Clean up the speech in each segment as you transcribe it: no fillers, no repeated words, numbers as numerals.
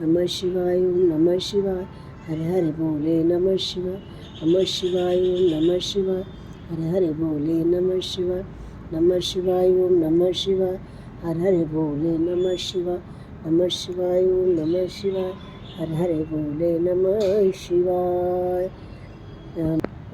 नमः शिवाय ओम नमः शिवाय हरे हरे बोले नमः शिवाय नमः शिवाय ओम नमः शिवाय हरे हरे बोले नमः शिवाय नमः शिवाय ओम नमः शिवाय हरे हरे बोले नमः शिवाय नमः शिवाय ओम नमः शिवाय हरे हरे बोले नमः शिवाय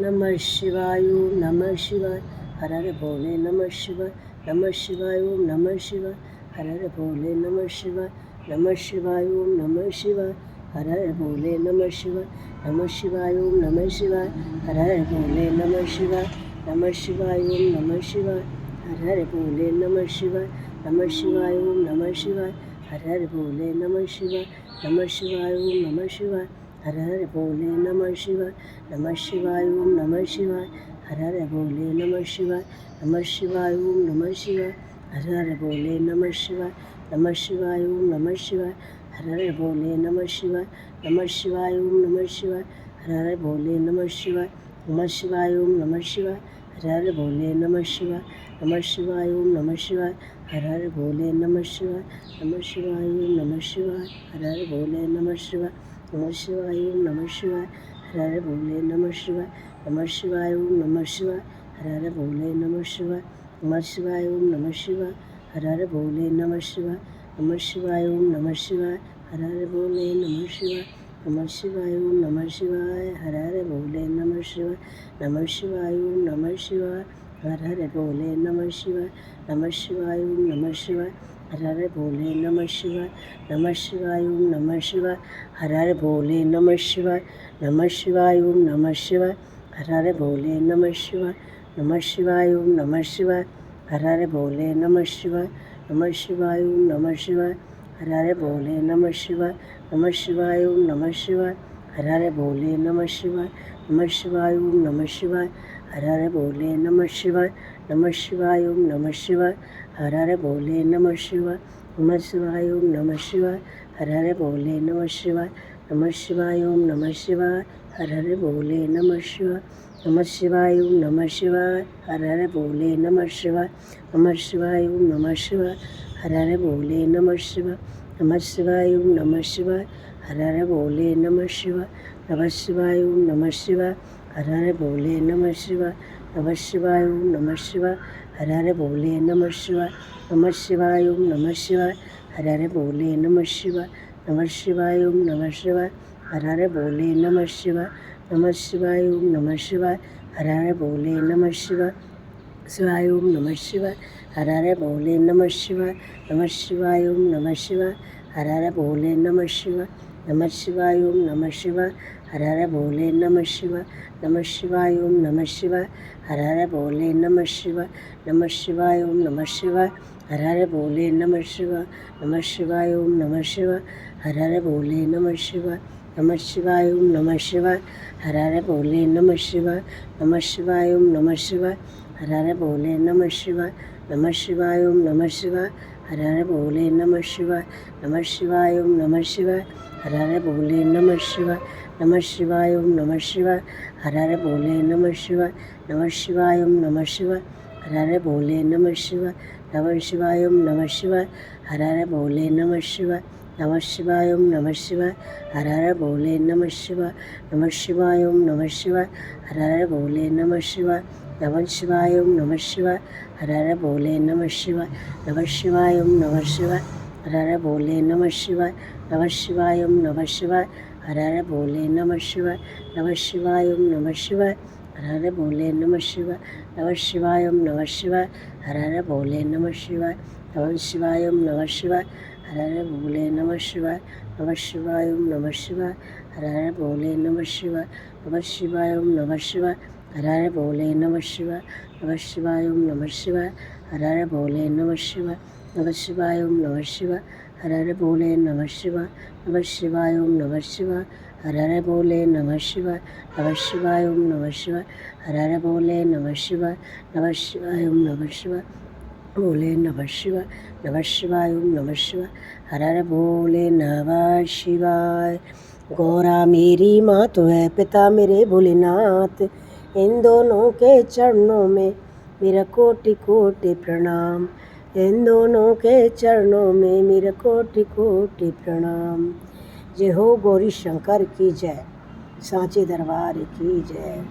नमः शिवाय ओम नमः शिवाय हरे हरे बोले नमः शिवाय नमः शिवाय ओम नमः शिवाय हरे हरे बोले नमः शिवाय नमः शिवाय ओम नमः शिवाय हरे हरे बोले नमः शिवाय नमः शिवाय ओम नमः शिवाय हरे हरे बोले नमः शिवाय नमः शिवाय ओम नमः शिवाय हरे हरे बोले नमः शिवाय नमः शिवाय ओम नमः शिवाय हरे हरे बोले नमः शिवाय नमः शिवाय ओम नमः शिवाय हरे हरे बोले नमः शिवाय नमः शिवाय ओम नमः शिवाय हरे हरे बोले नमः शिवाय नमः शिवाय ओम नमः शिवाय हरे हरे बोले नमः शिवाय नमः शिवाय ओम नमः शिवाय हरे हरे बोले नमः शिवाय नमः शिवाय ओम नमः शिवाय हरे हरे बोले नमः शिवाय नमः शिवाय ओम नमः शिवाय हरे हरे बोले नमः शिवाय नमः शिवाय ओम नमः शिवाय हरे हरे बोले नमः शिवाय नमः शिवाय ओम नमः शिवाय हरे हरे बोले नमः शिवाय नमः शिवाय ओम नमः शिवाय हरे हरे बोले नमः शिवाय नमः शिवाय ओम नमः शिवाय हरे हरे बोले नमः शिवाय नमः शिवाय ओम नमः शिवाय हरे हरे बोले नमः शिवाय नमः शिवाय ओम नमः शिवाय हरे हरे बोले नमः शिवाय नमः शिवाय ओम नमः शिवाय हरे हरे बोले नमः शिवाय नमः शिवाय ओम नमः शिवाय हरे हरे बोले नमः शिवाय नमः शिवाय ओम नमः शिवाय हरे हरे बोले नमः शिवाय नमः शिवाय ओम नमः शिवाय हरे हरे बोले नमः शिवाय नमः शिवाय ओम नमः शिवाय हरे हरे बोले नमः शिवाय नमः शिवाय ओम नमः शिवाय हरे हरे बोले नमः शिवाय नमः शिवाय ओम नमः शिवाय हरे हरे बोले नमः शिवाय नमः शिवाय ओम नमः शिवाय हरे हरे बोले नमः शिवाय नमः शिवाय ओम नमः शिवाय हरे हरे बोले नमः शिवाय नमः शिवाय ओम नमः शिवाय हरे हरे बोले नमः शिवाय नमः शिवाय ओम नमः शिवाय हरे हरे बोले नमः शिवाय नमः शिवाय ओम नमः शिवाय हरे हरे बोले नमः शिवाय नमः शिवाय ओम नमः शिवाय हरे हरे बोले नमः शिवाय नमः शिवाय ओम नमः शिवाय हरे हरे बोले नमः शिवाय नमः शिवाय ओम नमः शिवाय हरे हरे बोले नमः शिवाय नमः शिवाय ओम नमः शिवाय हरे हरे बोले नमः शिवाय नमः शिवाय ओम नमः शिवाय हरे हरे बोले नमः शिवाय नमः शिवाय ओम नमः शिवाय हरे हरे बोले नमः शिवाय नमः शिवाय ओम नमः शिवाय हरे हरे बोले नमः शिवाय नमः शिवाय ओम नमः शिवाय हरे हरे बोले नमः शिवाय शिवाय ओम नमः शिवाय हरे हरे बोले नमः शिवाय नमः शिवाय ओम नमः शिवाय हरे हरे बोले नमः शिवाय नमः शिवाय ओम नमः शिवाय हरे हरे बोले नमः शिवाय नमः शिवाय ओम नमः शिवाय हरे हरे बोले नमः शिवाय नमः शिवाय ओम नमः शिवाय हरे हरे बोले नमः शिवाय नमः शिवाय ओम नमः शिवाय हरे हरे बोले नमः शिवाय नमः शिवाय ओम नमः शिवाय हरे हरे बोले नमः शिवाय नमः शिवाय ओम नमः शिवाय हरे हरे बोले नमः शिवाय नमः शिवाय ओम नमः शिवाय हरे हरे बोले नमः शिवाय नमः शिवाय ओम नमः शिवाय हरे हरे बोले नमः शिवाय नमः शिवाय ओम नमः शिवाय हरे हरे बोले नमः शिवाय नमः शिवाय ओम नमः शिवाय हरे हरे बोले नमः शिवाय नमः शिवाय ओम नमः शिवाय हरे हरे बोले नमः शिवाय नमः शिवाय ओम नमः शिवाय हरे हरे बोले नमः शिवाय नमः शिवाय ओम नमः शिवाय हरे हरे बोले नमः शिवाय नमः शिवाय ओम नमः शिवाय हरे हरे बोले नमः शिवाय नमः शिवाय ओम नमः शिवाय हरे हरे बोले नमः शिवाय नमः शिवाय ओम नमः शिवाय हरे हरे बोले नमः शिवाय नमः शिवाय ओम नमः शिवाय हरे हरे बोले नमः शिवाय नमः शिवाय ओम नमः शिवाय हरे हरे बोले नमः शिवाय नमः शिवाय ओम नमः शिवाय हरे हरे बोले नमः शिवाय नमः शिवाय ओम नमः शिवाय हरे हरे बोले नमः शिवाय नमः शिवाय ओम नमः शिवाय हरे हरे बोले नमः शिवाय नमः शिवाय ओम नमः शिवाय हरे हरे बोले नमः शिवाय नमः शिवाय ओम नमः शिवाय हरे हरे बोले नमः शिवाय नमः शिवाय ओम नमः शिवाय हरे हरे बोले नमः शिवाय नमः शिवाय ओम नमः शिवाय हरे हरे बोले नमः शिवाय नमः शिवाय ओम नमः शिवाय बोले नमः शिवाय नमः शिवाय ओम नमः शिवाय हरे हरे बोले नमः शिवाय। गौरा मेरी माँ तो है, पिता मेरे भोलेनाथ, इन दोनों के चरणों में मेरा कोटि कोटि प्रणाम, इन दोनों के चरणों में मेरा कोटि कोटि प्रणाम। जय हो गौरी शंकर की जय, सांचे दरबार की जय।